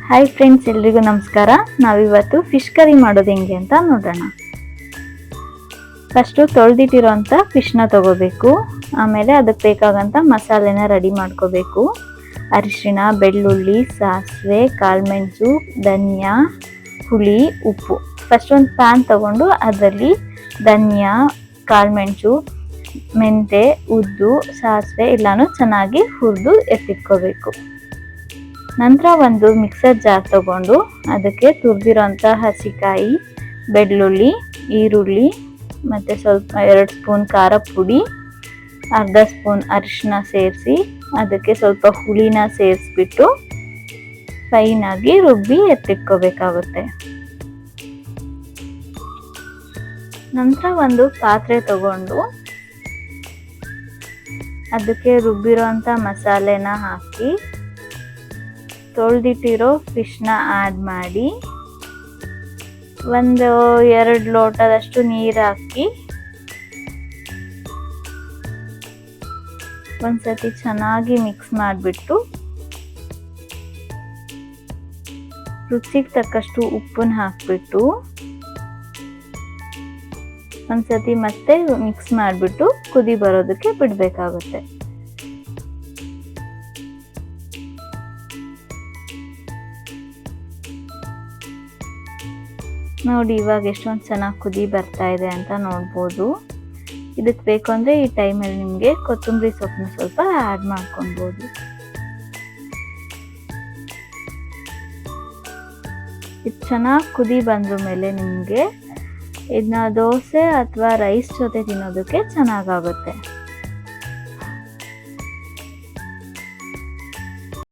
Hi friends, ಎಲ್ರಿಗೂ ನಮಸ್ಕಾರ. ನಾವಿವತ್ತು ಫಿಶ್ ಕರಿ ಮಾಡೋದು ಹೆಂಗೆ ಅಂತ ನೋಡೋಣ. ಫಸ್ಟು ತೊಳೆದಿಟ್ಟಿರೋಂಥ ಫಿಶ್ನ ತಗೋಬೇಕು. ಆಮೇಲೆ ಅದಕ್ಕೆ ಬೇಕಾಗಂಥ ಮಸಾಲೆನ ರೆಡಿ ಮಾಡ್ಕೋಬೇಕು. ಅರಿಶಿಣ, ಬೆಳ್ಳುಳ್ಳಿ, ಸಾಸಿವೆ, ಕಾಳುಮೆಣಸು, ಧನಿಯಾ, ಹುಳಿ, ಉಪ್ಪು. ಫಸ್ಟ್ ಒಂದು ಪ್ಯಾನ್ ತಗೊಂಡು ಅದರಲ್ಲಿ ಧನಿಯಾ, ಕಾಳುಮೆಣಸು, ಮೆಂತೆ, ಉದ್ದು, ಸಾಸಿವೆ ಎಲ್ಲನೂ ಚೆನ್ನಾಗಿ ಹುರಿದು ಎತ್ತಿಟ್ಕೋಬೇಕು. ನಂತರ ಒಂದು ಮಿಕ್ಸರ್ ಜಾರ್ ತಗೊಂಡು ಅದಕ್ಕೆ ತುರಿದಿರೋಂಥ ಹಸಿಕಾಯಿ, ಬೆಳ್ಳುಳ್ಳಿ, ಈರುಳ್ಳಿ ಮತ್ತು ಸ್ವಲ್ಪ 2 ಸ್ಪೂನ್ ಖಾರ ಪುಡಿ, ಅರ್ಧ ಸ್ಪೂನ್ ಅರಿಶಿನ ಸೇರಿಸಿ ಅದಕ್ಕೆ ಸ್ವಲ್ಪ ಹುಳಿನ ಸೇರಿಸ್ಬಿಟ್ಟು ಫೈನಾಗಿ ರುಬ್ಬಿ ಎತ್ತಿಟ್ಕೋಬೇಕಾಗುತ್ತೆ. ನಂತರ ಒಂದು ಪಾತ್ರೆ ತಗೊಂಡು ಅದಕ್ಕೆ ರುಬ್ಬಿರೋಂಥ ಮಸಾಲೆನ ಹಾಕಿ ತೊಳೆದಿಟ್ಟಿರೋ ಫಿಶ್ನ ಆ್ಯಡ್ ಮಾಡಿ ಒಂದು 2 ಲೋಟದಷ್ಟು ನೀರು ಹಾಕಿ ಒಂದ್ಸತಿ ಚೆನ್ನಾಗಿ ಮಿಕ್ಸ್ ಮಾಡಿಬಿಟ್ಟು ರುಚಿಗೆ ತಕ್ಕಷ್ಟು ಉಪ್ಪನ್ನ ಹಾಕಿಬಿಟ್ಟು ಒಂದ್ಸತಿ ಮತ್ತೆ ಮಿಕ್ಸ್ ಮಾಡಿಬಿಟ್ಟು ಕುದಿ ಬರೋದಕ್ಕೆ ಬಿಡಬೇಕಾಗುತ್ತೆ. ನೋಡಿ, ಇವಾಗ ಎಷ್ಟೊಂದು ಚೆನ್ನಾಗಿ ಕುದಿ ಬರ್ತಾ ಇದೆ ಅಂತ ನೋಡ್ಬೋದು. ಇದಕ್ಕೆ ಬೇಕು ಅಂದರೆ ಈ ಟೈಮಲ್ಲಿ ನಿಮಗೆ ಕೊತ್ತಂಬರಿ ಸೊಪ್ಪನ್ನ ಸ್ವಲ್ಪ ಆ್ಯಡ್ ಮಾಡ್ಕೊಳ್ಬೋದು. ಇದು ಚೆನ್ನಾಗಿ ಕುದಿ ಬಂದ್ರ ಮೇಲೆ ನಿಮಗೆ ಇದನ್ನ ದೋಸೆ ಅಥವಾ ರೈಸ್ ಜೊತೆ ತಿನ್ನೋದಕ್ಕೆ ಚೆನ್ನಾಗಾಗುತ್ತೆ.